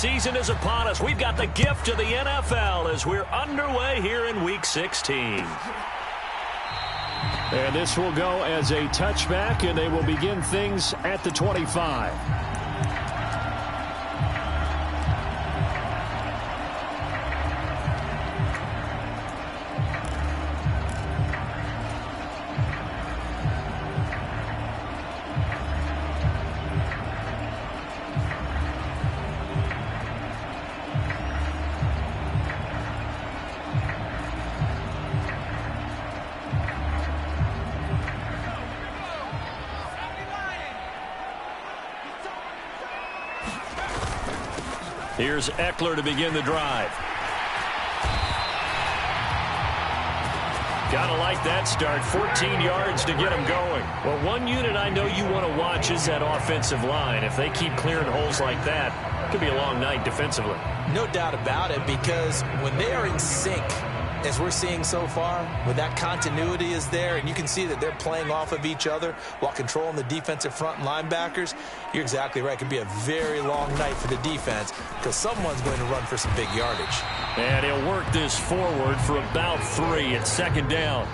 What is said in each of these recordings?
season is upon us. We've got the gift of the NFL as we're underway here in Week 16. And this will go as a touchback, and they will begin things at the 25. Here's Eckler to begin the drive. Gotta like that start. 14 yards to get him going. Well, one unit I know you want to watch is that offensive line. If they keep clearing holes like that, it could be a long night defensively. No doubt about it, because when they are in sync, as we're seeing so far, when that continuity is there and you can see that they're playing off of each other while controlling the defensive front and linebackers, you're exactly right. It could be a very long night for the defense because someone's going to run for some big yardage. And he'll work this forward for about 3 at second down.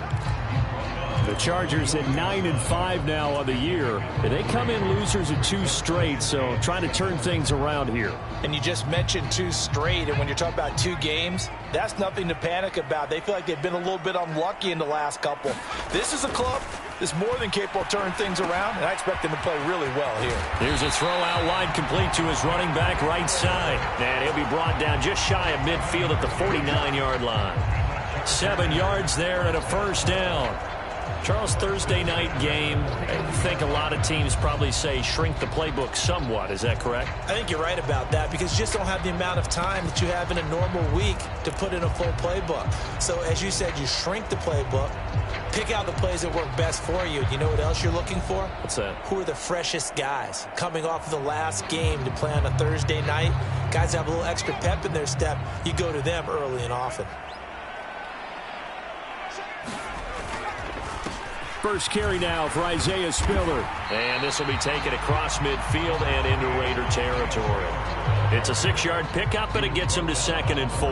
The Chargers at 9-5 now on the year. They come in losers of 2 straight, so trying to turn things around here. And you just mentioned 2 straight, and when you're talking about 2 games, that's nothing to panic about. They feel like they've been a little bit unlucky in the last couple. This is a club that's more than capable of turning things around, and I expect them to play really well here. Here's a throw out wide complete to his running back right side. And he'll be brought down just shy of midfield at the 49-yard line. 7 yards there and a first down. Charles, Thursday night game, I think a lot of teams probably say shrink the playbook somewhat. Is that correct? I think you're right about that because you just don't have the amount of time that you have in a normal week to put in a full playbook. So, as you said, you shrink the playbook, pick out the plays that work best for you. You know what else you're looking for? What's that? Who are the freshest guys coming off of the last game to play on a Thursday night? Guys have a little extra pep in their step. You go to them early and often. First carry now for Isaiah Spiller. And this will be taken across midfield and into Raider territory. It's a 6-yard pickup, and it gets him to 2nd and 4.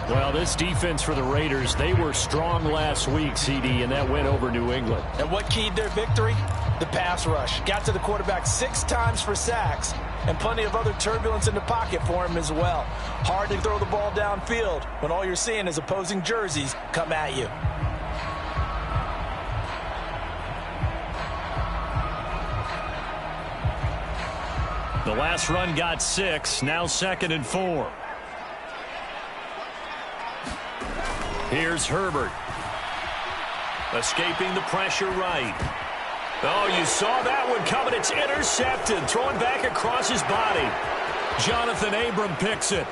Well, this defense for the Raiders, they were strong last week, CD, and that went over New England. And what keyed their victory? The pass rush. Got to the quarterback 6 times for sacks, and plenty of other turbulence in the pocket for him as well. Hard to throw the ball downfield when all you're seeing is opposing jerseys come at you. The last run got 6, now 2nd and 4. Here's Herbert. Escaping the pressure right. Oh, you saw that one coming. It's intercepted. Throwing back across his body. Jonathan Abram picks it.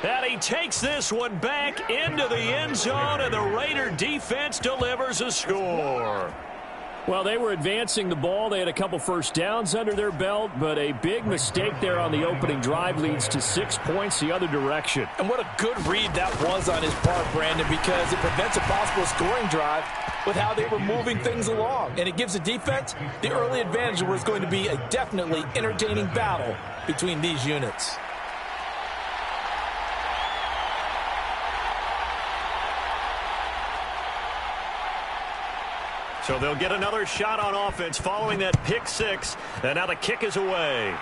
And he takes this one back into the end zone, and the Raider defense delivers a score. Well, they were advancing the ball. They had a couple first downs under their belt, but a big mistake there on the opening drive leads to 6 points the other direction. And what a good read that was on his part, Brandon, because it prevents a possible scoring drive with how they were moving things along. And it gives the defense the early advantage where it's going to be a definitely entertaining battle between these units. So they'll get another shot on offense following that pick 6. And now the kick is away.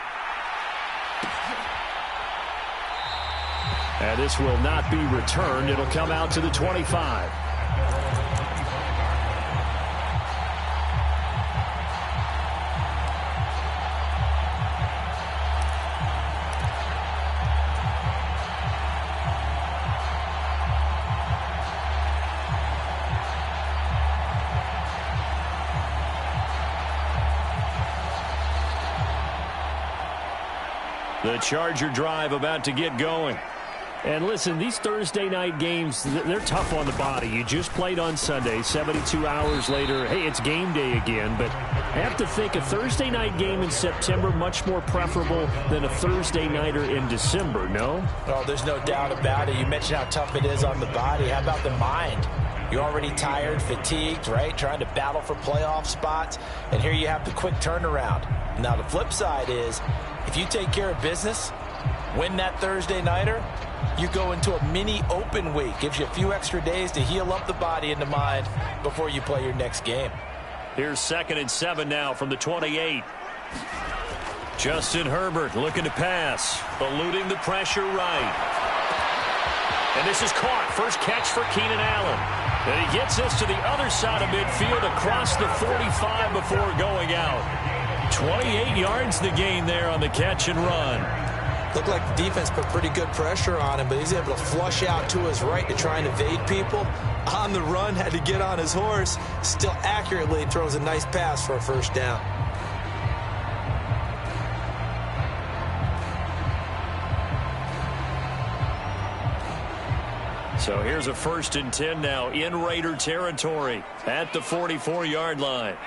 And this will not be returned. It'll come out to the 25. The Charger drive about to get going. And listen, these Thursday night games, they're tough on the body. You just played on Sunday, 72 hours later. Hey, it's game day again. But I have to think a Thursday night game in September much more preferable than a Thursday nighter in December, no? Oh, there's no doubt about it. You mentioned how tough it is on the body. How about the mind? You're already tired, fatigued, right? Trying to battle for playoff spots. And here you have the quick turnaround. Now, the flip side is, if you take care of business, Win that Thursday nighter, you go into a mini open week. Gives you a few extra days to heal up the body and the mind before you play your next game. Here's 2nd and 7 now from the 28. Justin Herbert looking to pass, eluding the pressure right. And this is caught. First catch for Keenan Allen. And he gets this to the other side of midfield across the 45 before going out. 28 yards the gain there on the catch and run. Looked like the defense put pretty good pressure on him, but he's able to flush out to his right to try and evade people. On the run, had to get on his horse. Still accurately throws a nice pass for a first down. So here's a 1st and 10 now in Raider territory at the 44-yard line.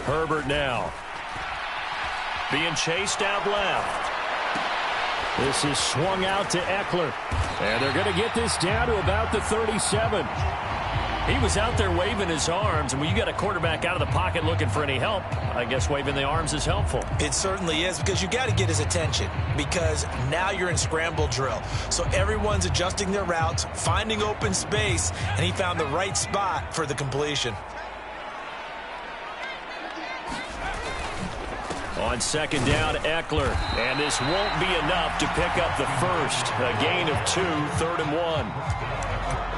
Herbert now being chased out left. This is swung out to Eckler. And they're going to get this down to about the 37. He was out there waving his arms, and when you got a quarterback out of the pocket looking for any help, I guess waving the arms is helpful. It certainly is, because you got to get his attention, because now you're in scramble drill. So everyone's adjusting their routes, finding open space, and he found the right spot for the completion. On 2nd down, Eckler, and this won't be enough to pick up the first. A gain of 2, 3rd and 1.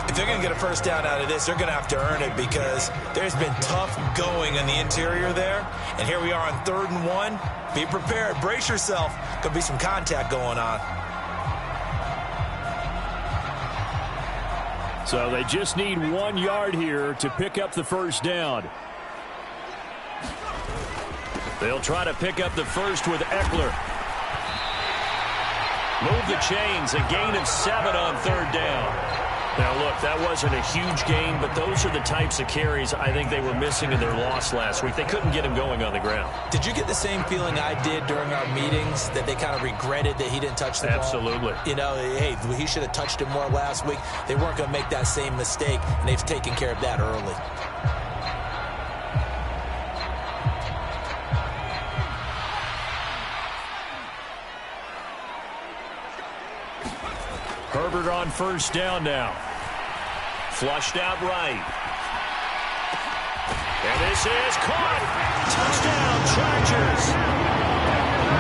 If they're going to get a first down out of this, they're going to have to earn it, because there's been tough going in the interior there. And here we are on 3rd and 1. Be prepared. Brace yourself. Could be some contact going on. So they just need 1 yard here to pick up the first down. They'll try to pick up the first with Eckler. Move the chains. A gain of 7 on 3rd down. Now, look, that wasn't a huge gain, but those are the types of carries I think they were missing in their loss last week. They couldn't get him going on the ground. Did you get the same feeling I did during our meetings, that they kind of regretted that he didn't touch the ball? Absolutely. You know, hey, he should have touched it more last week. They weren't going to make that same mistake, and they've taken care of that early. Herbert on 1st down now. Flushed out right. And this is caught. Touchdown, Chargers.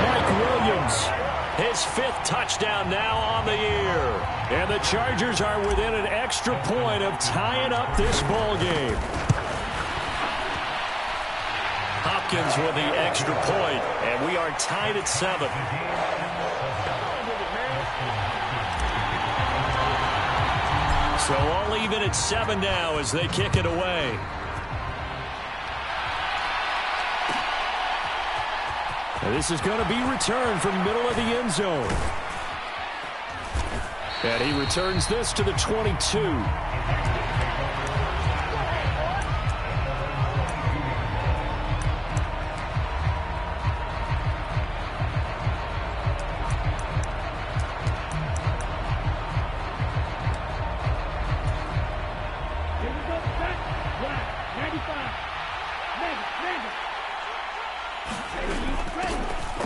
Mike Williams, his 5th touchdown now on the year. And the Chargers are within an extra point of tying up this ball game. Hopkins with the extra point, and we are tied at 7. So all even at 7 now as they kick it away. And this is going to be returned from middle of the end zone. And he returns this to the 22.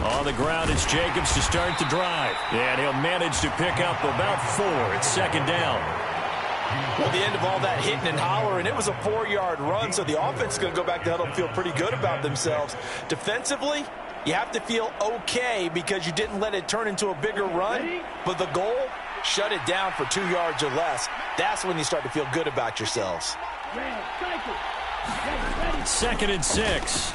On the ground, it's Jacobs to start the drive. And he'll manage to pick up about 4 at 2nd down. Well, the end of all that hitting and hollering, it was a 4-yard run, so the offense is going to go back to huddle and feel pretty good about themselves. Defensively, you have to feel okay because you didn't let it turn into a bigger run, but the goal, shut it down for 2 yards or less. That's when you start to feel good about yourselves. 2nd and 6.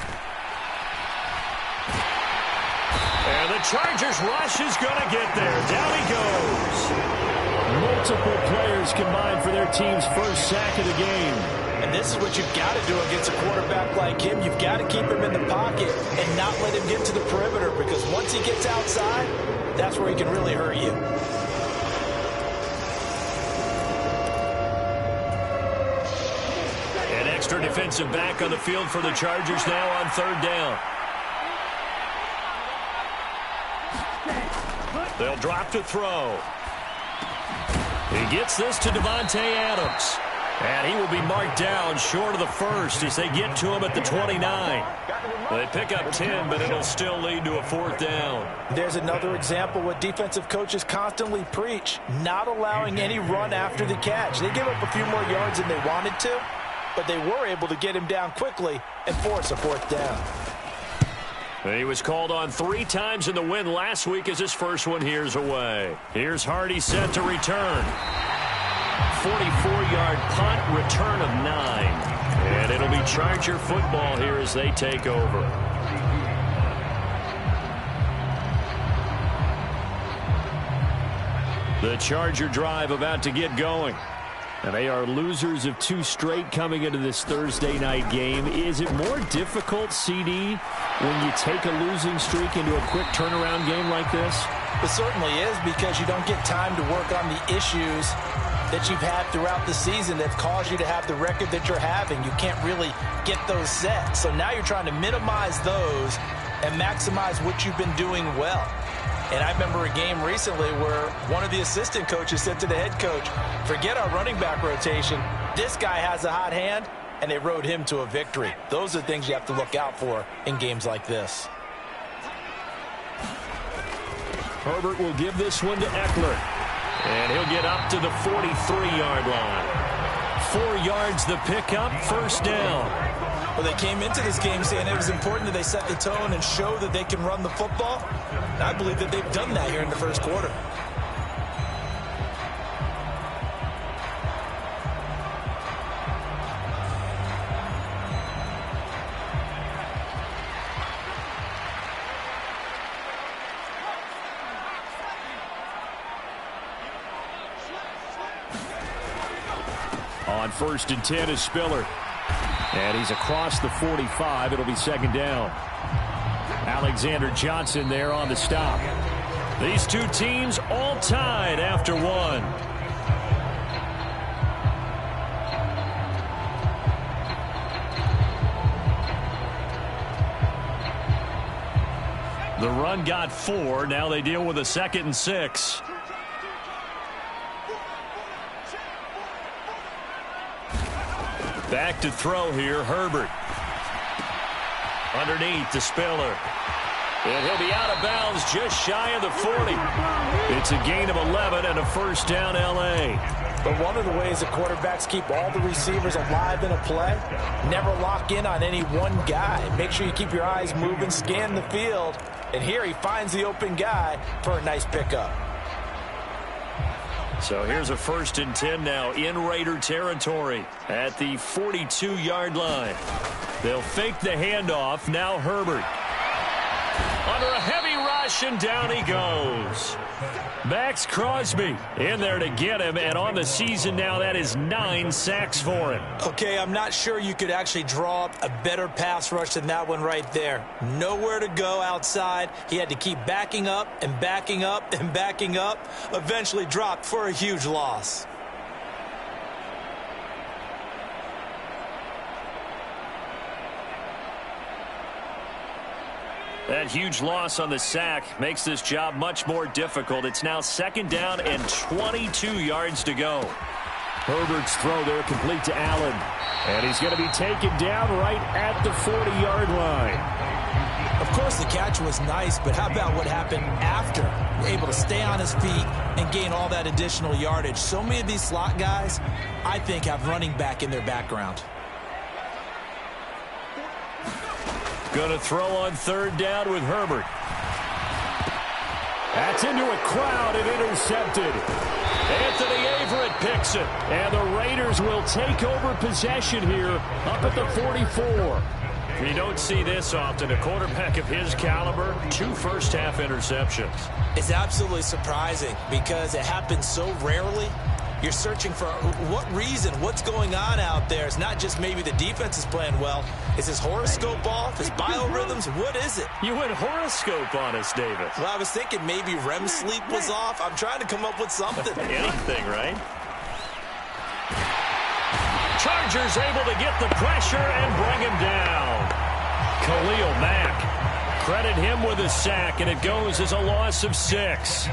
And the Chargers rush is going to get there. Down he goes. Multiple players combined for their team's first sack of the game. And this is what you've got to do against a quarterback like him. You've got to keep him in the pocket and not let him get to the perimeter, because once he gets outside, that's where he can really hurt you. An extra defensive back on the field for the Chargers now on 3rd down. They'll drop to throw. He gets this to Devontae Adams. And he will be marked down short of the first as they get to him at the 29. They pick up 10, but it'll still lead to a 4th down. There's another example what defensive coaches constantly preach, not allowing any run after the catch. They give up a few more yards than they wanted to, but they were able to get him down quickly and force a 4th down. He was called on 3 times in the win last week as his first one here's away. Here's Hardy set to return. 44-yard punt, return of 9. And it'll be Charger football here as they take over. The Charger drive about to get going. And they are losers of 2 straight coming into this Thursday night game. Is it more difficult, CD, when you take a losing streak into a quick turnaround game like this? It certainly is, because you don't get time to work on the issues that you've had throughout the season that caused you to have the record that you're having. You can't really get those set. So now you're trying to minimize those and maximize what you've been doing well. And I remember a game recently where one of the assistant coaches said to the head coach, forget our running back rotation. This guy has a hot hand, and they rode him to a victory. Those are things you have to look out for in games like this. Herbert will give this one to Eckler. And he'll get up to the 43-yard line. 4 yards the pickup, 1st down. Well, they came into this game saying it was important that they set the tone and show that they can run the football. And I believe that they've done that here in the first quarter. On 1st and 10 is Spiller. And he's across the 45. It'll be 2nd down. Alexander Johnson there on the stop. These 2 teams all tied after 1. The run got 4. Now they deal with a 2nd and 6. Back to throw here, Herbert. Underneath to Spiller. And he'll be out of bounds just shy of the 40. It's a gain of 11 and a 1st down, L.A. But one of the ways that quarterbacks keep all the receivers alive in a play, never lock in on any one guy. Make sure you keep your eyes moving, scan the field. And here he finds the open guy for a nice pickup. So here's a 1st and 10 now in Raider territory at the 42-yard line. They'll fake the handoff. Now Herbert. Under a heavy rush, and down he goes. Max Crosby in there to get him, and on the season now, that is 9 sacks for him. Okay, I'm not sure you could actually draw up a better pass rush than that one right there. Nowhere to go outside. He had to keep backing up and backing up and backing up. Eventually dropped for a huge loss. That huge loss on the sack makes this job much more difficult. It's now 2nd down and 22 yards to go. Herbert's throw there complete to Allen. And he's going to be taken down right at the 40-yard line. Of course, the catch was nice, but how about what happened after? Able to stay on his feet and gain all that additional yardage. So many of these slot guys, I think, have running back in their background. Going to throw on 3rd down with Herbert. That's into a crowd and intercepted. Anthony Averett picks it. And the Raiders will take over possession here up at the 44. You don't see this often. A quarterback of his caliber, 2 first-half interceptions. It's absolutely surprising because it happens so rarely. You're searching for what reason, what's going on out there. It's not just maybe the defense is playing well. Is his horoscope off? His biorhythms? What is it? You went horoscope on us, Davis. Well, I was thinking maybe REM sleep was off. I'm trying to come up with something. Anything, right? Chargers able to get the pressure and bring him down. Khalil Mack. Credit him with a sack, and it goes as a loss of 6.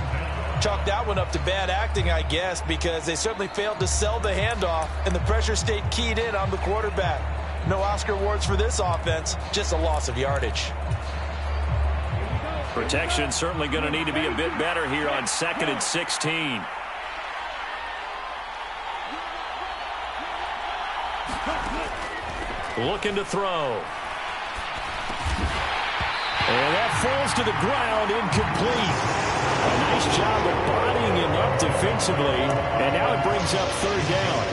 chalk that one up to bad acting, I guess, because they certainly failed to sell the handoff, and the pressure stayed keyed in on the quarterback. No Oscar awards for this offense, just a loss of yardage. Protection certainly going to need to be a bit better here on 2nd and 16. Looking to throw. And that falls to the ground, incomplete. A nice job of bodying him up defensively, and now it brings up 3rd down.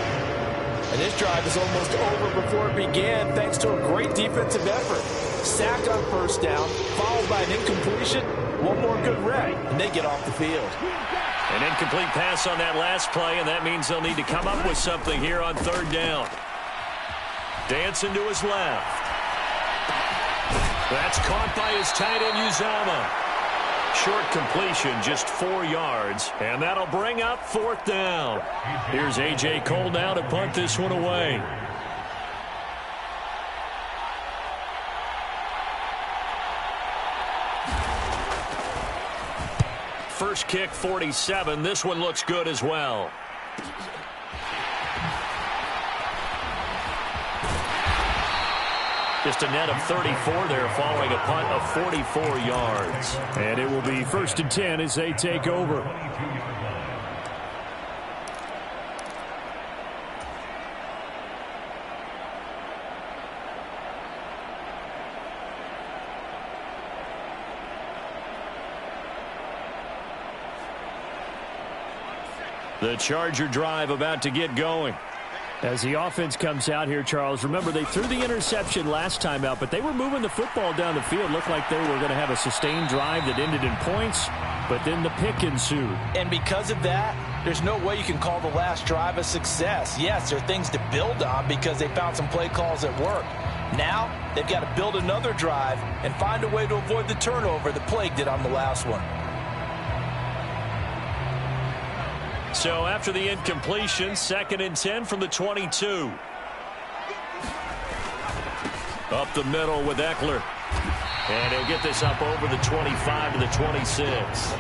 And this drive is almost over before it began, thanks to a great defensive effort. Sack on 1st down, followed by an incompletion, one more good rep, and they get off the field. An incomplete pass on that last play, and that means they'll need to come up with something here on 3rd down. Dancing to his left. That's caught by his tight end, Uzama. Short completion, just 4 yards, and that'll bring up 4th down. Here's A.J. Cole now to punt this one away. First kick, 47. This one looks good as well. Just a net of 34 there following a punt of 44 yards. And it will be 1st and 10 as they take over. The Charger drive about to get going. As the offense comes out here, Charles, remember they threw the interception last time out, but they were moving the football down the field. Looked like they were going to have a sustained drive that ended in points, but then the pick ensued. And because of that, there's no way you can call the last drive a success. Yes, there are things to build on because they found some play calls that work. Now, they've got to build another drive and find a way to avoid the turnover that plagued it on the last one. So after the incompletion, 2nd and 10 from the 22. Up the middle with Eckler. And he'll get this up over the 25 to the 26.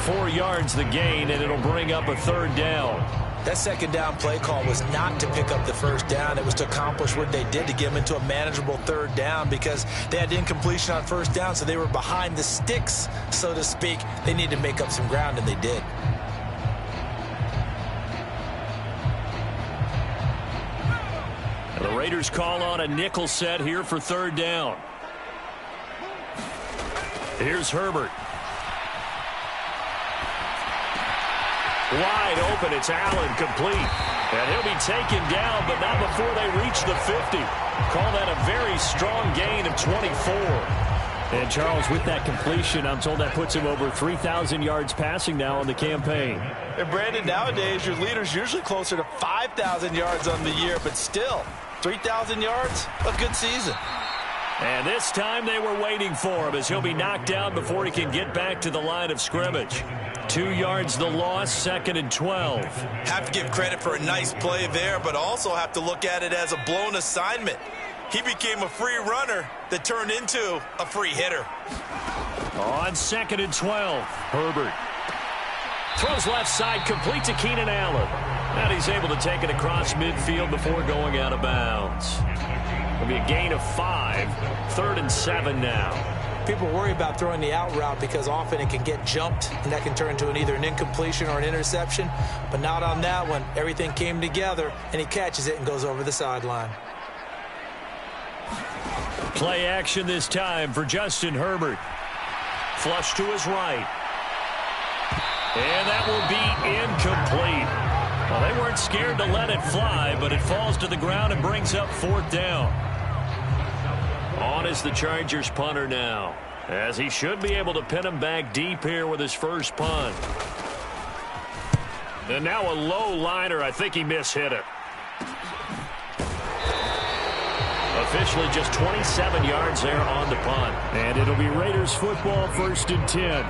4 yards the gain, and it'll bring up a 3rd down. That 2nd down play call was not to pick up the 1st down. It was to accomplish what they did to get them into a manageable 3rd down because they had incompletion on 1st down, so they were behind the sticks, so to speak. They needed to make up some ground, and they did. The Raiders call on a nickel set here for 3rd down. Here's Herbert. Wide open, it's Allen, complete. And he'll be taken down, but not before they reach the 50. Call that a very strong gain of 24. And Charles, with that completion, I'm told that puts him over 3,000 yards passing now on the campaign. And Brandon, nowadays your leader's usually closer to 5,000 yards on the year, but still, 3,000 yards, a good season. And this time they were waiting for him as he'll be knocked down before he can get back to the line of scrimmage. 2 yards the loss, 2nd and 12. Have to give credit for a nice play there, but also have to look at it as a blown assignment. He became a free runner that turned into a free hitter. On 2nd and 12, Herbert. Throws left side, complete to Keenan Allen. And he's able to take it across midfield before going out of bounds. It'll be a gain of 5, 3rd and 7 now. People worry about throwing the out route because often it can get jumped, and that can turn into either an incompletion or an interception. But not on that one. Everything came together, and he catches it and goes over the sideline. Play action this time for Justin Herbert. Flush to his right. And that will be incomplete. Well, they weren't scared to let it fly, but it falls to the ground and brings up 4th down. On is the Chargers punter now, as he should be able to pin him back deep here with his first punt. And now a low liner. I think he mishit it. Officially just 27 yards there on the punt. And it'll be Raiders football, 1st and 10.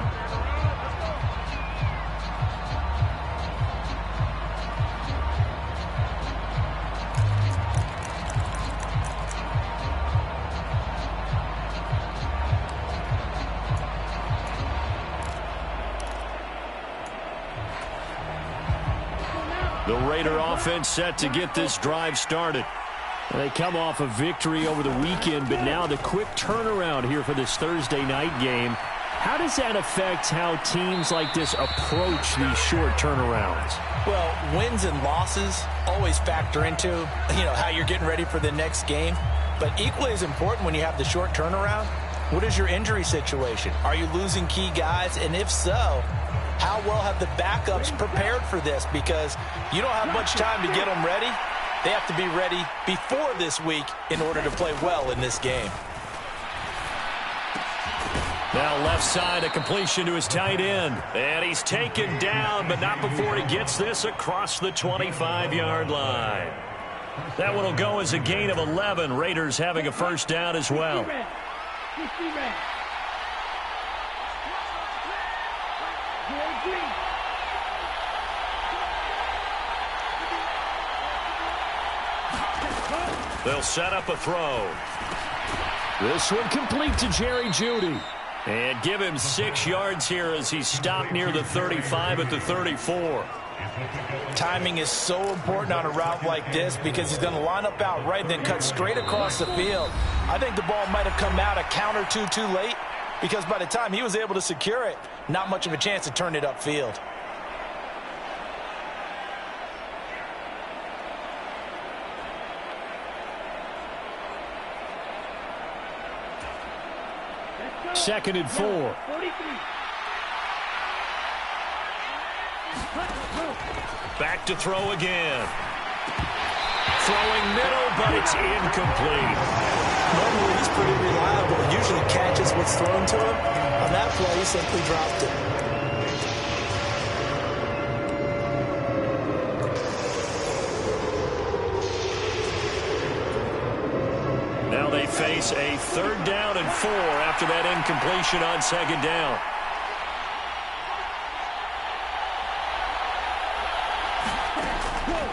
The Raider offense set to get this drive started. They come off a victory over the weekend, but now the quick turnaround here for this Thursday night game. How does that affect how teams like this approach these short turnarounds? Well, wins and losses always factor into, how you're getting ready for the next game. But equally as important when you have the short turnaround, what is your injury situation? Are you losing key guys? And if so, how well have the backups prepared for this? Because you don't have much time to get them ready. They have to be ready before this week in order to play well in this game. Now left side, a completion to his tight end. And he's taken down, but not before he gets this across the 25-yard line. That one will go as a gain of 11. Raiders having a first down as well. They'll set up a throw. This one complete to Jerry Jeudy. And give him 6 yards here as he's stopped near the 35 at the 34. Timing is so important on a route like this because he's going to line up out right and then cut straight across the field. I think the ball might have come out a count or two too late because by the time he was able to secure it, not much of a chance to turn it upfield. Second and 4. Back to throw again. Throwing middle, but it's incomplete. Normally he's pretty reliable. Usually catches what's thrown to him. On that play, he simply dropped it. Now they face a 3rd down and 4 after that incompletion on 2nd down.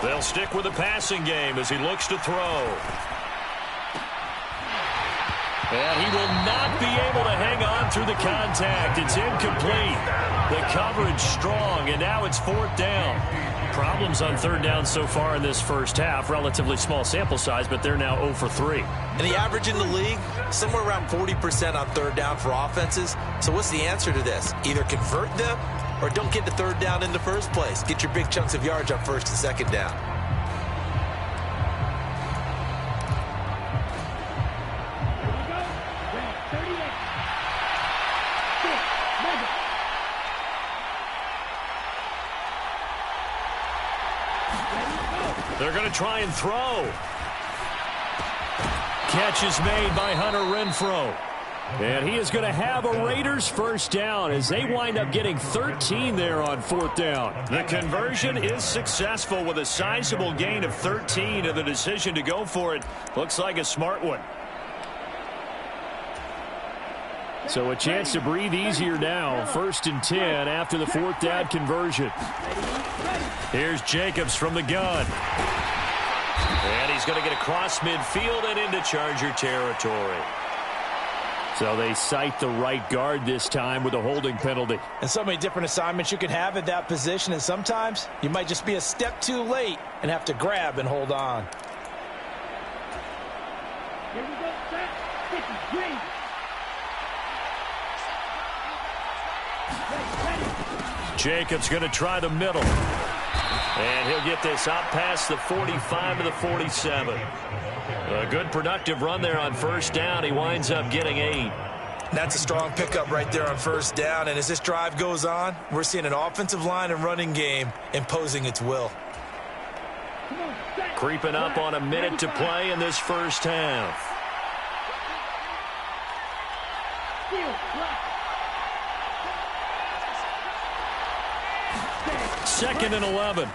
They'll stick with the passing game as he looks to throw. And he will not be able to hang on through the contact. It's incomplete. The coverage strong, and now it's 4th down. Problems on 3rd down so far in this first half. Relatively small sample size, but they're now 0 for 3. And the average in the league, somewhere around 40% on 3rd down for offenses. So what's the answer to this? Either convert them or don't get the 3rd down in the first place. Get your big chunks of yards on 1st and 2nd down. They're going to try and throw. Catch is made by Hunter Renfrow. And he is going to have a Raiders first down as they wind up getting 13 there on 4th down. The conversion is successful with a sizable gain of 13, and the decision to go for it looks like a smart one. So a chance to breathe easier now. 1st and 10 after the 4th down conversion. Here's Jacobs from the gun. And he's going to get across midfield and into Charger territory. So they cite the right guard this time with a holding penalty. And so many different assignments you can have at that position, and sometimes you might just be a step too late and have to grab and hold on. Here we go, set. This is green. Jacobs going to try the middle. And he'll get this out past the 45 to the 47. A good productive run there on 1st down. He winds up getting 8. That's a strong pickup right there on 1st down. And as this drive goes on, we're seeing an offensive line and running game imposing its will. Creeping up on a minute to play in this first half. Second and 11.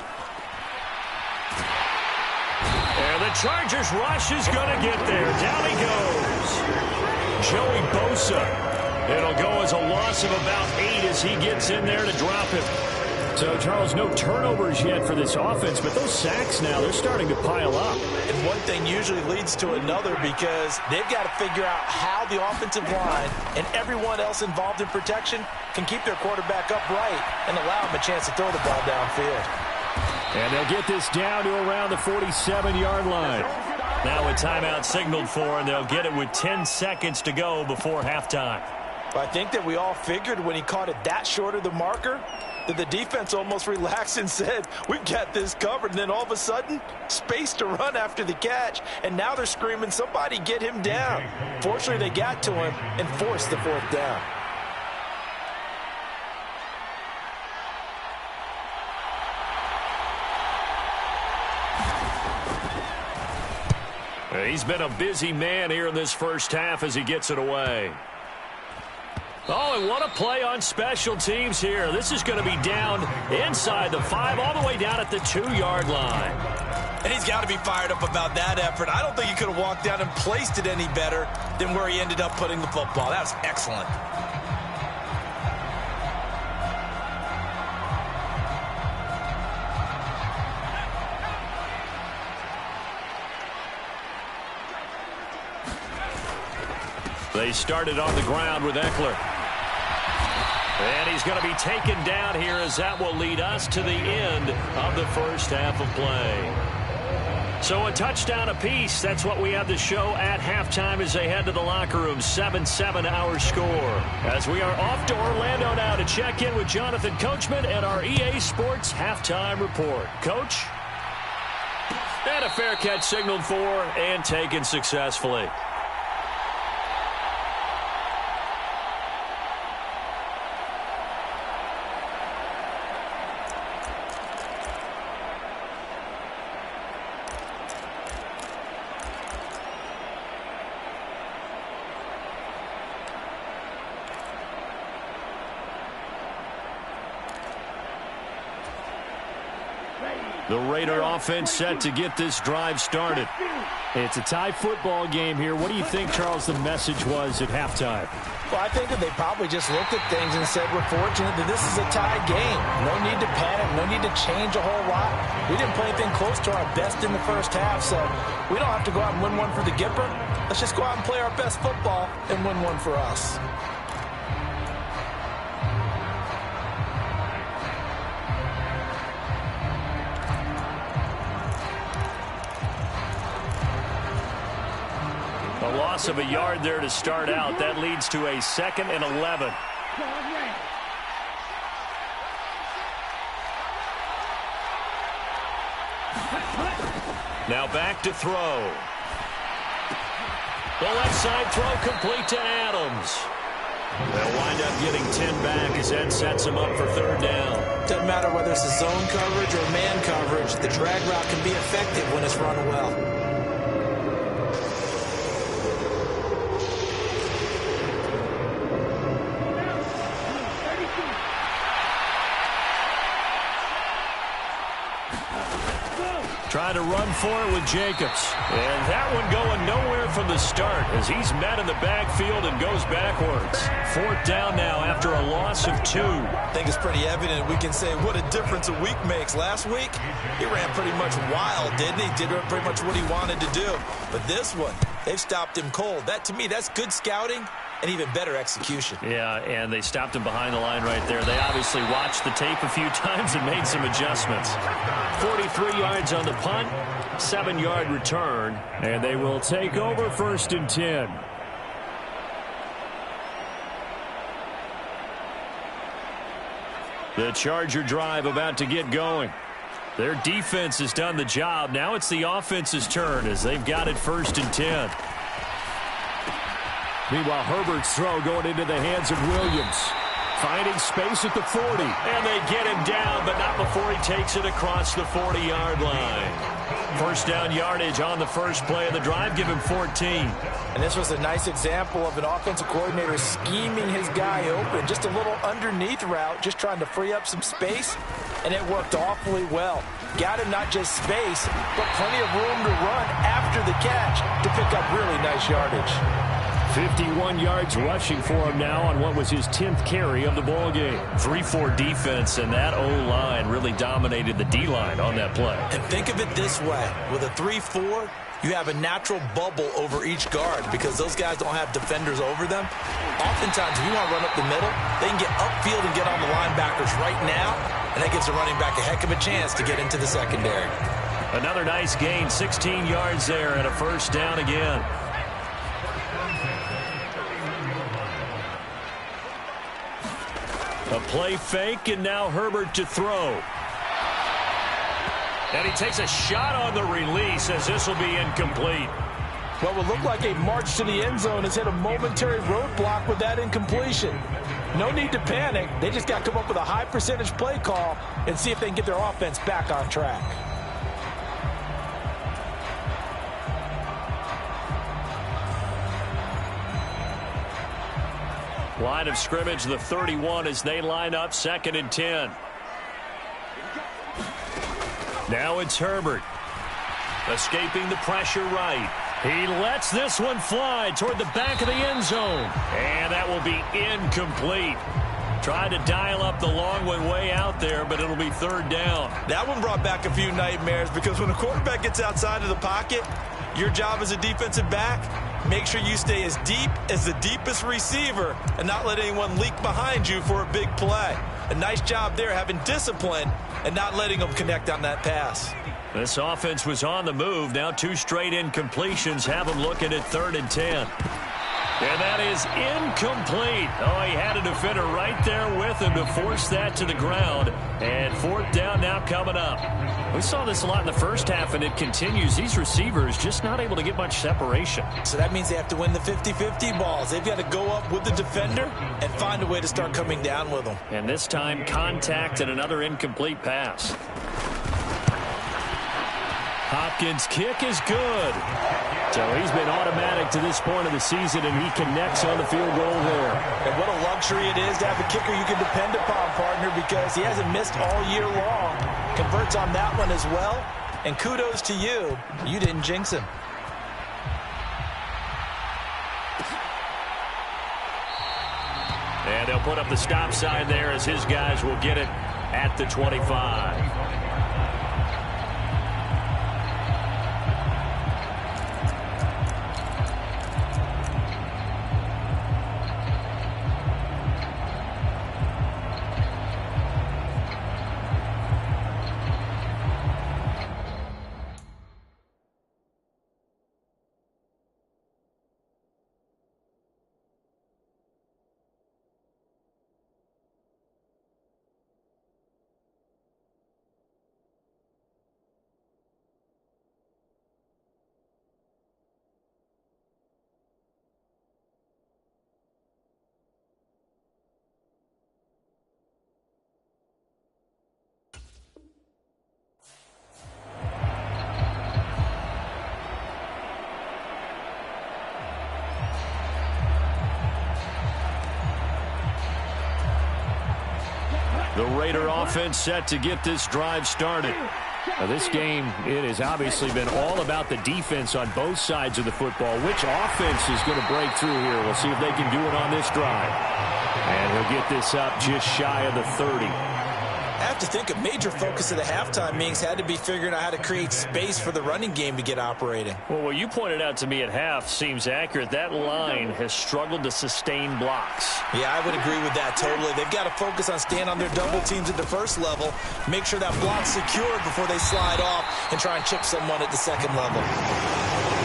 And the Chargers rush is going to get there. Down he goes. Joey Bosa. It'll go as a loss of about 8 as he gets in there to drop him. So, Charles, no turnovers yet for this offense, but those sacks now, they're starting to pile up. And one thing usually leads to another because they've got to figure out how the offensive line and everyone else involved in protection can keep their quarterback upright and allow him a chance to throw the ball downfield. And they'll get this down to around the 47-yard line. Now a timeout signaled for, and they'll get it with 10 seconds to go before halftime. I think that we all figured when he caught it that short of the marker that the defense almost relaxed and said, we've got this covered. And then all of a sudden, space to run after the catch. And now they're screaming, somebody get him down. Fortunately, they got to him and forced the fourth down. He's been a busy man here in this first half as he gets it away. Oh, and what a play on special teams here. This is going to be down inside the 5, all the way down at the 2-yard line. And he's got to be fired up about that effort. I don't think he could have walked down and placed it any better than where he ended up putting the football. That was excellent. They started on the ground with Eckler. And he's going to be taken down here as that will lead us to the end of the first half of play. So a touchdown apiece. That's what we have to show at halftime as they head to the locker room. 7-7 our score. As we are off to Orlando now to check in with Jonathan Coachman and our EA Sports halftime report. Coach? And a fair catch signaled for and taken successfully. The Raider offense set to get this drive started. It's a tie football game here. What do you think, Charles, the message was at halftime? Well, I think that they probably just looked at things and said, we're fortunate that this is a tie game. No need to panic. No need to change a whole lot. We didn't play anything close to our best in the first half, so we don't have to go out and win one for the Gipper. Let's just go out and play our best football and win one for us. A loss of a yard there to start out. That leads to a 2nd and 11. Now back to throw. The left side throw complete to Adams. They'll wind up getting 10 back as that sets them up for 3rd down. Doesn't matter whether it's a zone coverage or man coverage. The drag route can be effective when it's run well. Trying to run for it with Jacobs. And that one going nowhere from the start as he's met in the backfield and goes backwards. 4th down now after a loss of 2. I think it's pretty evident we can say what a difference a week makes. Last week, he ran pretty much wild, didn't he? Did pretty much what he wanted to do. But this one, they've stopped him cold. That, to me, that's good scouting and even better execution. Yeah, and they stopped him behind the line right there. They obviously watched the tape a few times and made some adjustments. 43 yards on the punt, 7-yard return, and they will take over 1st and 10. The Charger drive about to get going. Their defense has done the job. Now it's the offense's turn as they've got it 1st and 10. Meanwhile, Herbert's throw going into the hands of Williams. Finding space at the 40. And they get him down, but not before he takes it across the 40-yard line. 1st down yardage on the first play of the drive. Give him 14. And this was a nice example of an offensive coordinator scheming his guy open. Just a little underneath route, just trying to free up some space. And it worked awfully well. Got him not just space, but plenty of room to run after the catch to pick up really nice yardage. 51 yards rushing for him now on what was his 10th carry of the ball game. 3-4 defense, and that O-line really dominated the D-line on that play. And think of it this way. With a 3-4, you have a natural bubble over each guard because those guys don't have defenders over them. Oftentimes, if you want to run up the middle, they can get upfield and get on the linebackers right now. and that gives the running back a heck of a chance to get into the secondary. Another nice gain, 16 yards there and a first down again. A play fake, and now Herbert to throw. And he takes a shot on the release as this will be incomplete. What will look like a march to the end zone has hit a momentary roadblock with that incompletion. No need to panic. They just got to come up with a high percentage play call and see if they can get their offense back on track. Line of scrimmage, the 31 as they line up 2nd and 10. Now it's Herbert. Escaping the pressure right. He lets this one fly toward the back of the end zone. And that will be incomplete. Tried to dial up the long one way out there, but it'll be 3rd down. That one brought back a few nightmares because when a quarterback gets outside of the pocket, your job as a defensive back, make sure you stay as deep as the deepest receiver and not let anyone leak behind you for a big play. A nice job there having discipline and not letting them connect on that pass. This offense was on the move. Now 2 straight incompletions have them looking at 3rd and 10. And that is incomplete. Oh, he had a defender right there with him to force that to the ground. And 4th down now coming up. We saw this a lot in the first half, and it continues. These receivers just not able to get much separation. So that means they have to win the 50-50 balls. They've got to go up with the defender and find a way to start coming down with them. And this time, contact and another incomplete pass. Hopkins' kick is good. So he's been automatic to this point of the season, and he connects on the field goal there. And what a luxury it is to have a kicker you can depend upon, partner, because he hasn't missed all year long. Converts on that one as well. And kudos to you. You didn't jinx him. And they'll put up the stop sign there as his guys will get it at the 25. The Raider offense set to get this drive started. Now this game, it has obviously been all about the defense on both sides of the football. Which offense is going to break through here? We'll see if they can do it on this drive. And he'll get this up just shy of the 30. I have to think a major focus of the halftime meetings had to be figuring out how to create space for the running game to get operating. Well, what you pointed out to me at half seems accurate. That line has struggled to sustain blocks. Yeah, I would agree with that totally. They've got to focus on staying on their double teams at the first level, make sure that block's secured before they slide off and try and chip someone at the second level.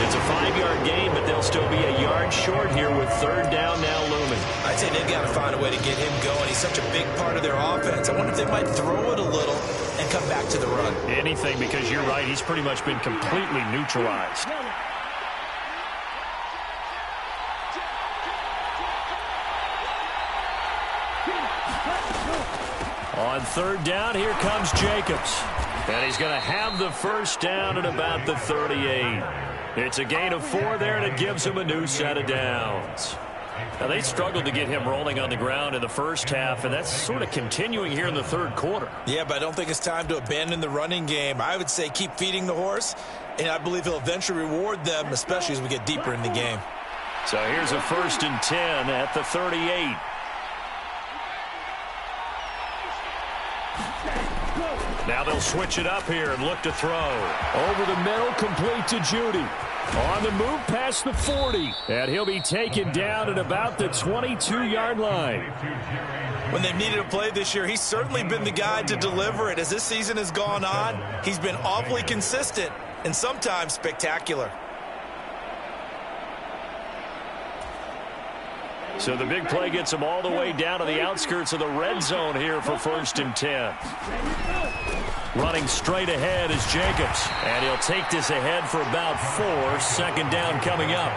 It's a 5-yard gain, but they'll still be a yard short here with 3rd down now looming. I'd say they've got to find a way to get him going. He's such a big part of their offense. I wonder if they might throw it a little and come back to the run. Anything, because you're right, he's pretty much been completely neutralized. On 3rd down, here comes Jacobs. And he's going to have the first down at about the 38. It's a gain of 4 there, and it gives him a new set of downs. Now, they struggled to get him rolling on the ground in the first half, and that's sort of continuing here in the 3rd quarter. Yeah, but I don't think it's time to abandon the running game. I would say keep feeding the horse, and I believe he'll eventually reward them, especially as we get deeper in the game. So here's a 1st and 10 at the 38. Now they'll switch it up here and look to throw. Over the middle, complete to Judy. On the move past the 40. And he'll be taken down at about the 22-yard line. When they've needed a play this year, he's certainly been the guy to deliver it. As this season has gone on, he's been awfully consistent and sometimes spectacular. So the big play gets him all the way down to the outskirts of the red zone here for 1st and 10. Running straight ahead is Jacobs. And he'll take this ahead for about 4. 2nd down coming up.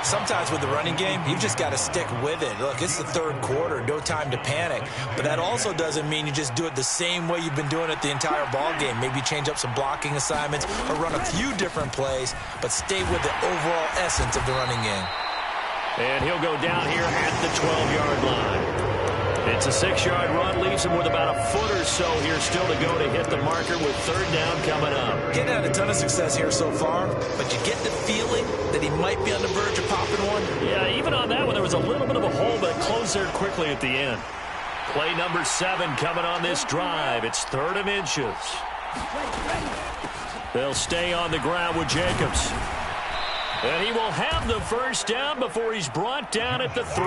Sometimes with the running game, you've just got to stick with it. Look, it's the 3rd quarter, no time to panic. But that also doesn't mean you just do it the same way you've been doing it the entire ball game. Maybe change up some blocking assignments or run a few different plays, but stay with the overall essence of the running game. And he'll go down here at the 12-yard line. It's a 6-yard run, leaves him with about a foot or so here still to go to hit the marker with 3rd down coming up. Getting had a ton of success here so far, but you get the feeling that he might be on the verge of popping one. Yeah, even on that one, there was a little bit of a hole, but it closed there quickly at the end. Play number 7 coming on this drive. It's 3rd and inches. They'll stay on the ground with Jacobs. And he will have the 1st down before he's brought down at the 3.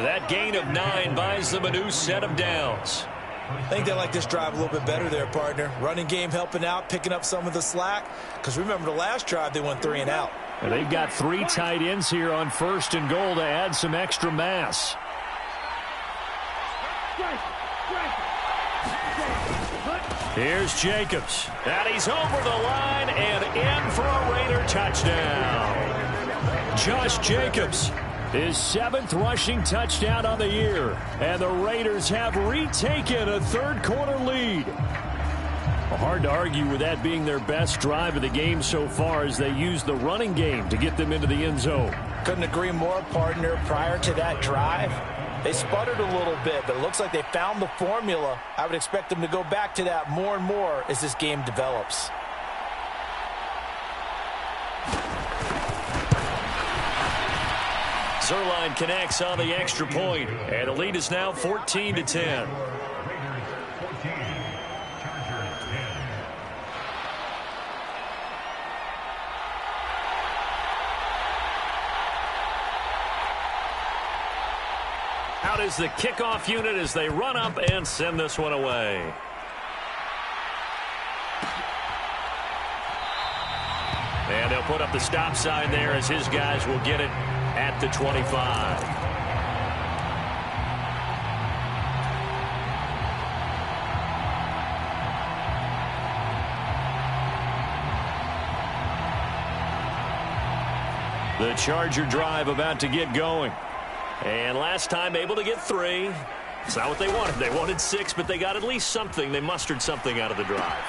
That gain of 9 buys them a new set of downs. I think they like this drive a little bit better there, partner. Running game helping out, picking up some of the slack. Because remember, the last drive, they went 3 and out. And they've got 3 tight ends here on 1st and goal to add some extra mass. Here's Jacobs. And he's over the line and in for a Raider touchdown. Josh Jacobs, his 7th rushing touchdown on the year. And the Raiders have retaken a 3rd quarter lead. Well, hard to argue with that being their best drive of the game so far as they use the running game to get them into the end zone. Couldn't agree more, partner. Prior to that drive, they sputtered a little bit, but it looks like they found the formula. I would expect them to go back to that more and more as this game develops. Zerline connects on the extra point, and the lead is now 14-10. Out is the kickoff unit as they run up and send this one away. And they'll put up the stop sign there as his guys will get it at the 25. The Charger drive about to get going. And last time able to get 3. It's not what they wanted. They wanted 6, but they got at least something. They mustered something out of the drive.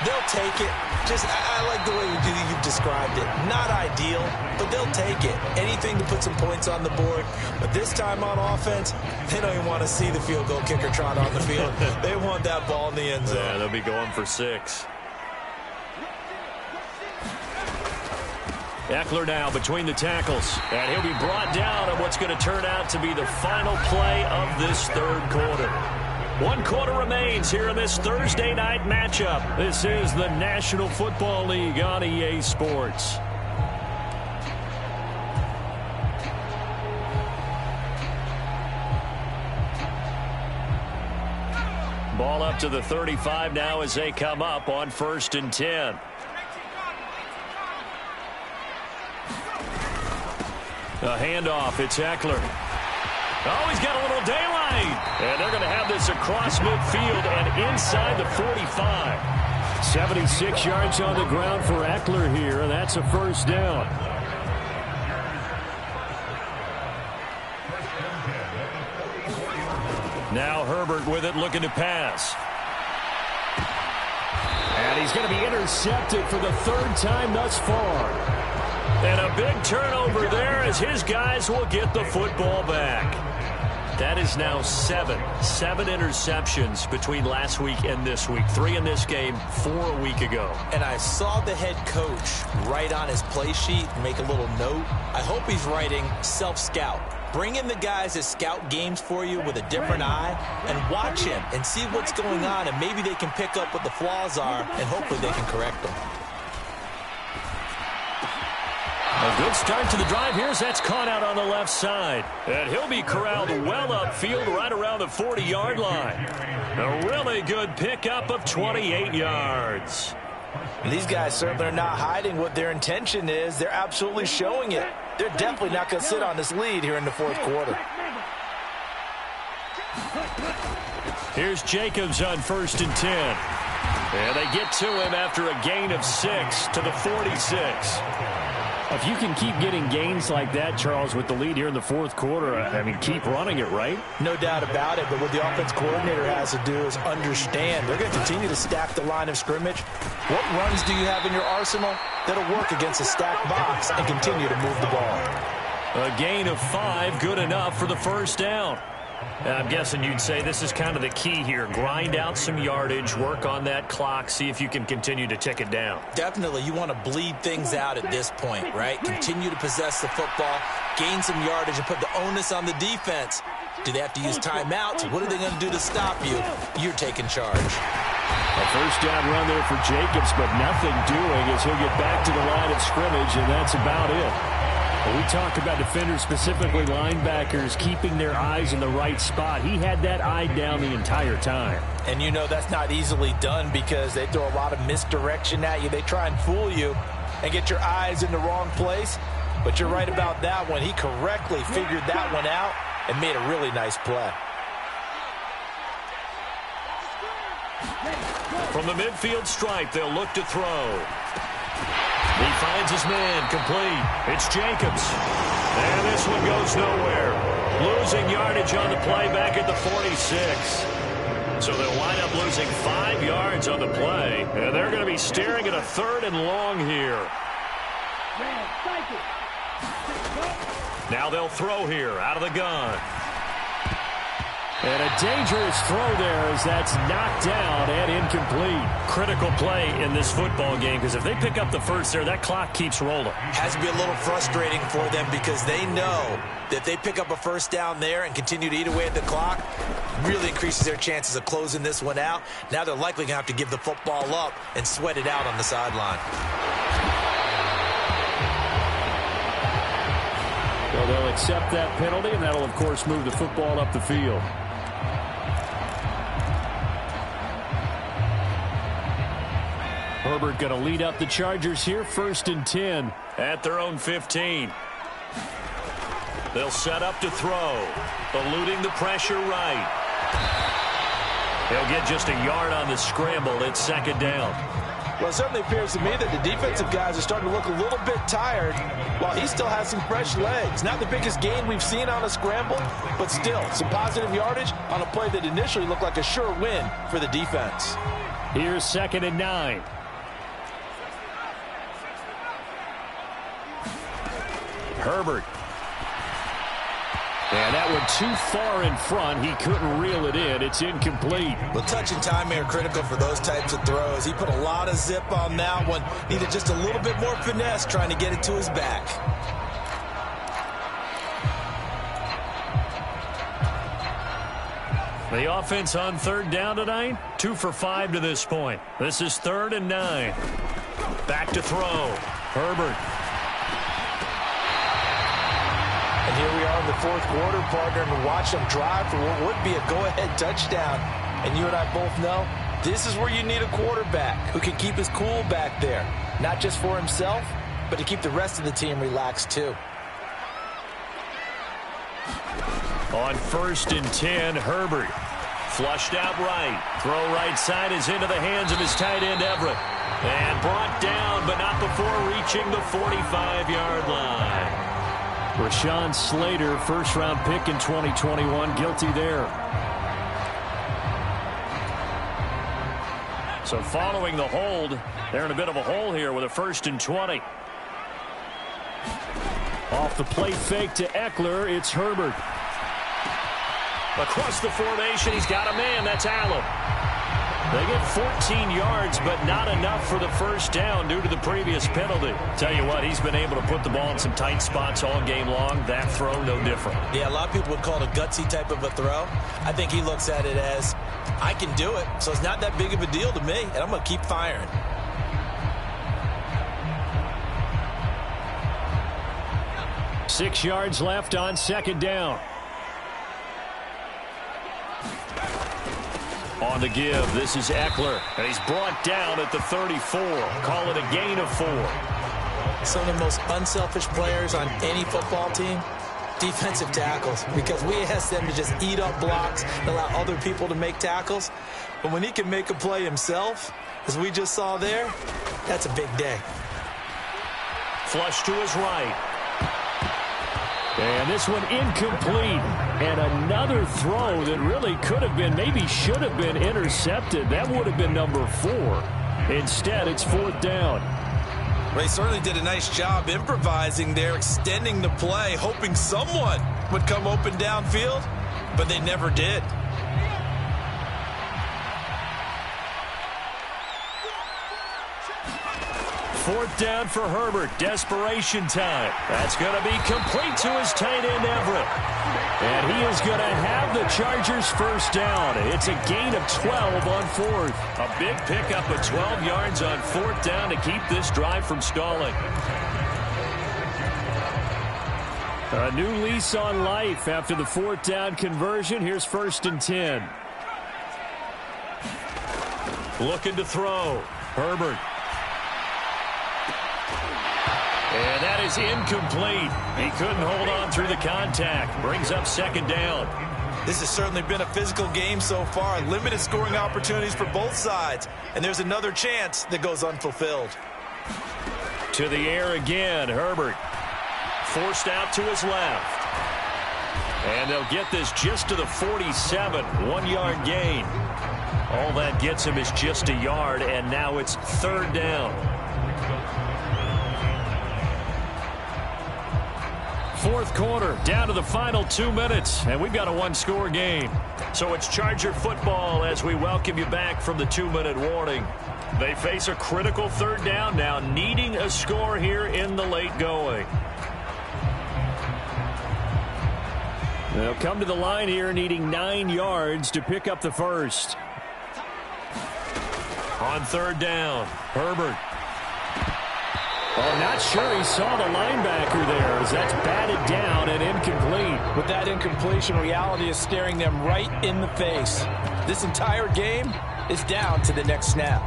They'll take it. I like the way you've described it. Not ideal, but they'll take it. Anything to put some points on the board. But this time on offense, they don't even want to see the field goal kicker trot on the field. They want that ball in the end zone. Yeah, they'll be going for 6. Eckler now between the tackles. And he'll be brought down on what's going to turn out to be the final play of this 3rd quarter. 1 quarter remains here in this Thursday night matchup. This is the National Football League on EA Sports. Ball up to the 35 now as they come up on 1st and 10. A handoff, it's Eckler. Oh, he's got a little daylight. And they're going to have this across midfield and inside the 45. 76 yards on the ground for Eckler here, and that's a 1st down. Now Herbert with it, looking to pass. And he's going to be intercepted for the 3rd time thus far. And a big turnover there as his guys will get the football back. That is now 7 interceptions between last week and this week. 3 in this game, 4 a week ago. And I saw the head coach write on his play sheet, make a little note. I hope he's writing self-scout. Bring in the guys that scout games for you with a different eye and watch him and see what's going on, and maybe they can pick up what the flaws are, and hopefully they can correct them. A good start to the drive here as that's caught out on the left side. And he'll be corralled well upfield right around the 40-yard line. A really good pickup of 28 yards. These guys certainly are not hiding what their intention is. They're absolutely showing it. They're definitely not going to sit on this lead here in the fourth quarter. Here's Jacobs on 1st and 10. And they get to him after a gain of 6 to the 46. If you can keep getting gains like that, Charles, with the lead here in the fourth quarter, I mean, keep running it, right? No doubt about it, but what the offense coordinator has to do is understand. They're going to continue to stack the line of scrimmage. What runs do you have in your arsenal that'll work against a stacked box and continue to move the ball? A gain of 5, good enough for the first down. I'm guessing you'd say this is kind of the key here. Grind out some yardage, work on that clock, see if you can continue to tick it down. Definitely, you want to bleed things out at this point, right? Continue to possess the football, gain some yardage, and put the onus on the defense. Do they have to use timeouts? What are they going to do to stop you? You're taking charge. A first down run there for Jacobs, but nothing doing as he'll get back to the line of scrimmage, and that's about it. Well, we talked about defenders, specifically linebackers, keeping their eyes in the right spot. He had that eye down the entire time. And you know that's not easily done because they throw a lot of misdirection at you. They try and fool you and get your eyes in the wrong place. But you're right about that one. He correctly figured that one out and made a really nice play. From the midfield stripe, they'll look to throw. He finds his man, complete. It's Jacobs. And this one goes nowhere. Losing yardage on the play back at the 46. So they'll wind up losing 5 yards on the play. And they're going to be staring at a 3rd and long here. Now they'll throw here out of the gun. And a dangerous throw there as that's knocked down and incomplete. Critical play in this football game because if they pick up the first there, that clock keeps rolling. Has to be a little frustrating for them because they know that they pick up a first down there and continue to eat away at the clock, really increases their chances of closing this one out. Now they're likely going to have to give the football up and sweat it out on the sideline. Well, they'll accept that penalty, and that'll, of course, move the football up the field. Herbert going to lead up the Chargers here, 1st and 10. At their own 15. They'll set up to throw. Eluding the pressure right. They'll get just a yard on the scramble. It's 2nd down. Well, it certainly appears to me that the defensive guys are starting to look a little bit tired while he still has some fresh legs. Not the biggest gain we've seen on a scramble, but still some positive yardage on a play that initially looked like a sure win for the defense. Here's 2nd and 9. Herbert. And that one too far in front. He couldn't reel it in. It's incomplete. Well, touch and time are critical for those types of throws. He put a lot of zip on that one. Needed just a little bit more finesse trying to get it to his back. The offense on 3rd down tonight, 2 for 5 to this point. This is 3rd and 9. Back to throw. Herbert. And here we are in the fourth quarter, partner, and watch them drive for what would be a go-ahead touchdown. And you and I both know this is where you need a quarterback who can keep his cool back there, not just for himself, but to keep the rest of the team relaxed too. On 1st and 10, Herbert. Flushed out right. Throw right side is into the hands of his tight end, Everett. And brought down, but not before reaching the 45-yard line. Rashawn Slater, first-round pick in 2021, guilty there. So following the hold, they're in a bit of a hole here with a 1st and 20. Off the play fake to Eckler, it's Herbert. Across the formation, he's got a man. That's Allen. They get 14 yards, but not enough for the first down due to the previous penalty. Tell you what, he's been able to put the ball in some tight spots all game long. That throw, no different. Yeah, a lot of people would call it a gutsy type of a throw. I think he looks at it as, I can do it, so it's not that big of a deal to me, and I'm going to keep firing. 6 yards left on second down. On the give, this is Eckler, and he's brought down at the 34. Call it a gain of 4. Some of the most unselfish players on any football team, defensive tackles, because we ask them to just eat up blocks and allow other people to make tackles. But when he can make a play himself, as we just saw there, that's a big day. Flush to his right. And this one incomplete. And another throw that really could have been, maybe should have been intercepted. That would have been number 4. Instead, it's 4th down. Ray certainly did a nice job improvising there, extending the play, hoping someone would come open downfield, but they never did. Fourth down for Herbert. Desperation time. That's going to be complete to his tight end, Everett. And he is going to have the Chargers first down. It's a gain of 12 on 4th. A big pickup of 12 yards on 4th down to keep this drive from stalling. A new lease on life after the 4th down conversion. Here's 1st and 10. Looking to throw. Herbert. And that is incomplete. He couldn't hold on through the contact. Brings up 2nd down. This has certainly been a physical game so far. Limited scoring opportunities for both sides. And there's another chance that goes unfulfilled. To the air again, Herbert. Forced out to his left. And they'll get this just to the 47. 1-yard gain. All that gets him is just a yard, and now it's 3rd down. 4th quarter, down to the final 2 minutes, and we've got a 1-score game. So it's Charger football as we welcome you back from the 2-minute warning. They face a critical 3rd down now, needing a score here in the late going. They'll come to the line here needing 9 yards to pick up the first. On 3rd down, Herbert. Oh, not sure he saw the linebacker there as that's batted down and incomplete. With that incompletion, reality is staring them right in the face. This entire game is down to the next snap.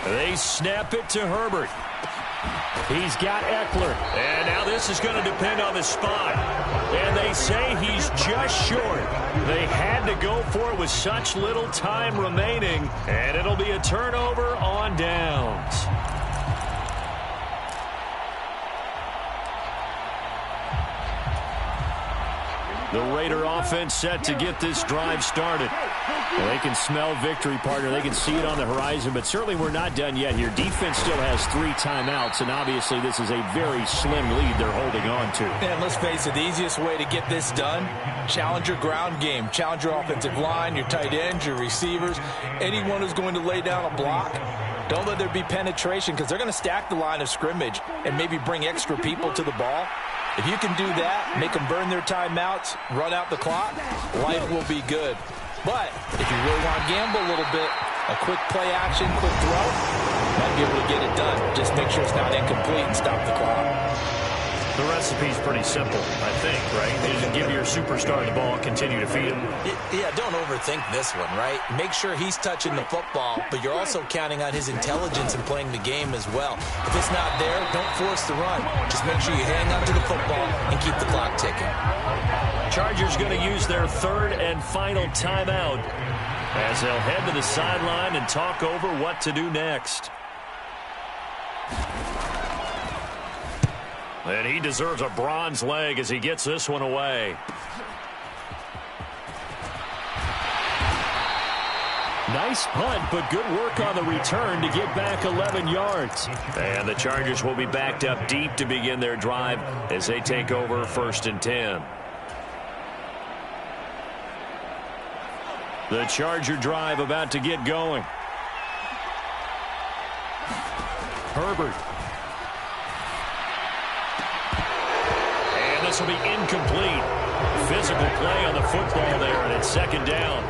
They snap it to Herbert. He's got Eckler. And now this is going to depend on the spot. And they say he's just short. They had to go for it with such little time remaining. And it'll be a turnover on downs. The Raider offense set to get this drive started. Well, they can smell victory, partner. They can see it on the horizon, but certainly we're not done yet here. Defense still has 3 timeouts, and obviously this is a very slim lead they're holding on to. And let's face it, the easiest way to get this done, challenge your ground game. Challenge your offensive line, your tight ends, your receivers, anyone who's going to lay down a block. Don't let there be penetration because they're going to stack the line of scrimmage and maybe bring extra people to the ball. If you can do that, make them burn their timeouts, run out the clock, life will be good. But if you really want to gamble a little bit, a quick play action, quick throw, might be able to get it done. Just make sure it's not incomplete and stop the clock. The recipe's pretty simple, I think, right? You just give your superstar the ball, continue to feed him. Yeah, don't overthink this one, right? Make sure he's touching the football, but you're also counting on his intelligence in playing the game as well. If it's not there, don't force the run. Just make sure you hang on to the football and keep the clock ticking. Chargers going to use their 3rd and final timeout as they'll head to the sideline and talk over what to do next. And he deserves a bronze leg as he gets this one away. Nice punt, but good work on the return to get back 11 yards. And the Chargers will be backed up deep to begin their drive as they take over 1st and 10. The Charger drive about to get going. Herbert. And this will be incomplete. physical play on the football there, and it's second down.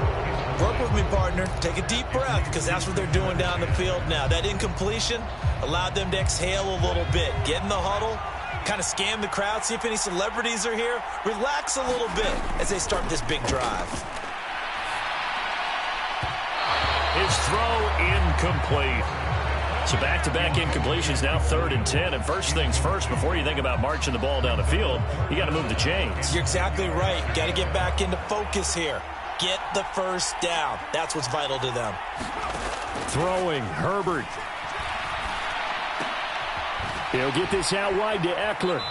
Work with me, partner. Take a deep breath, because that's what they're doing down the field now. That incompletion allowed them to exhale a little bit. Get in the huddle, kind of scan the crowd, see if any celebrities are here. Relax a little bit as they start this big drive. His throw incomplete. So back-to-back incompletions, now 3rd and 10. And first things first, before you think about marching the ball down the field, you got to move the chains. You're exactly right. Got to get back into focus here. Get the first down. That's what's vital to them. Throwing, Herbert. He'll get this out wide to Eckler.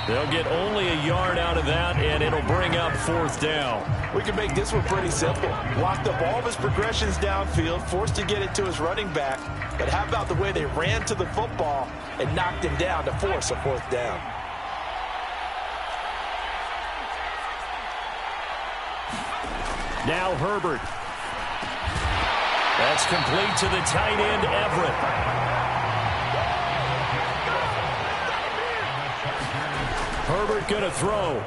They'll get only a yard out of that, and it'll bring up 4th down. We can make this one pretty simple. Locked up all of his progressions downfield, forced to get it to his running back. But how about the way they ran to the football and knocked him down to force a 4th down? Now Herbert. That's complete to the tight end, Everett. Herbert going to throw.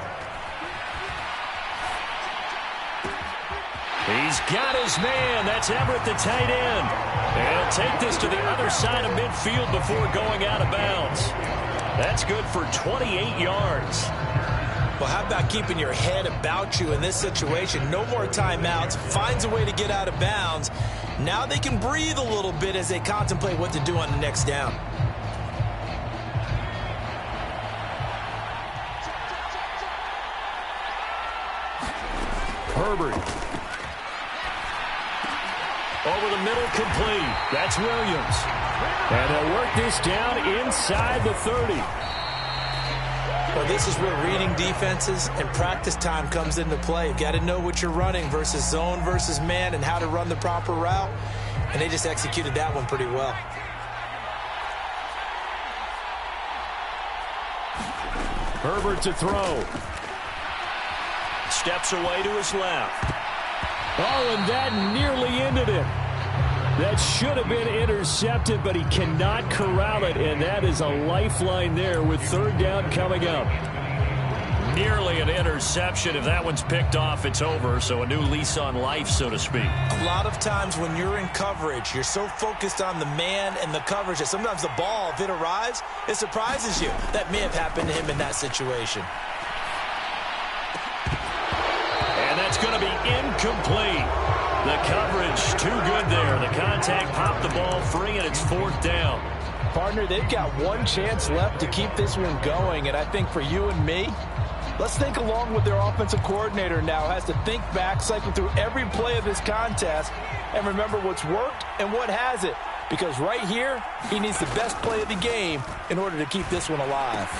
He's got his man. That's Everett, the tight end. And he'll take this to the other side of midfield before going out of bounds. That's good for 28 yards. Well, how about keeping your head about you in this situation? No more timeouts. Finds a way to get out of bounds. Now they can breathe a little bit as they contemplate what to do on the next down. Herbert. Over the middle, complete. That's Williams. And they'll work this down inside the 30. Well, this is where reading defenses and practice time comes into play. You've got to know what you're running versus zone versus man and how to run the proper route. And they just executed that one pretty well. Herbert to throw. Steps away to his left. Oh, and that nearly ended it. That should have been intercepted, but he cannot corral it, and that is a lifeline there with 3rd down coming up. Nearly an interception. If that one's picked off, it's over, so a new lease on life, so to speak. A lot of times when you're in coverage, you're so focused on the man and the coverage that sometimes the ball, if it arrives, it surprises you. That may have happened to him in that situation. And that's going to be incomplete. The coverage too good there. The contact popped the ball free, and it's 4th down. Partner, they've got one chance left to keep this one going, and I think for you and me, let's think along with their offensive coordinator now. Has to think back, cycle through every play of this contest, and remember what's worked and what hasn't. Because right here, he needs the best play of the game in order to keep this one alive.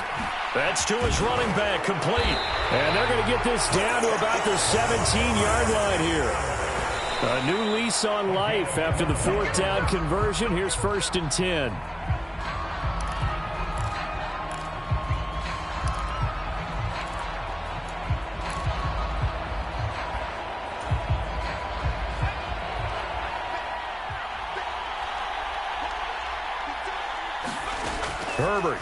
That's to his running back, complete. And they're going to get this down to about the 17-yard line here. A new lease on life after the 4th down conversion. Here's 1st and 10. Herbert.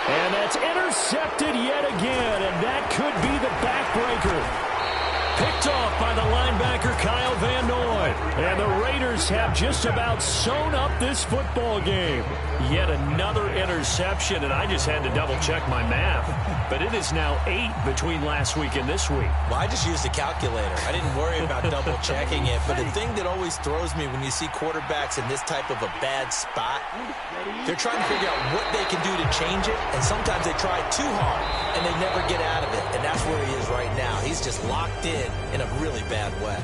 And that's intercepted yet again, and that could be the backbreaker. Picked off by the linebacker, Kyle Van Noy. And the Raiders have just about sewn up this football game. Yet another interception, and I just had to double-check my math. But it is now 8 between last week and this week. Well, I just used a calculator. I didn't worry about double-checking it. But the thing that always throws me when you see quarterbacks in this type of a bad spot, they're trying to figure out what they can do to change it. And sometimes they try too hard, and they never get out of it. And that's where he is right now. He's just locked in a really bad way.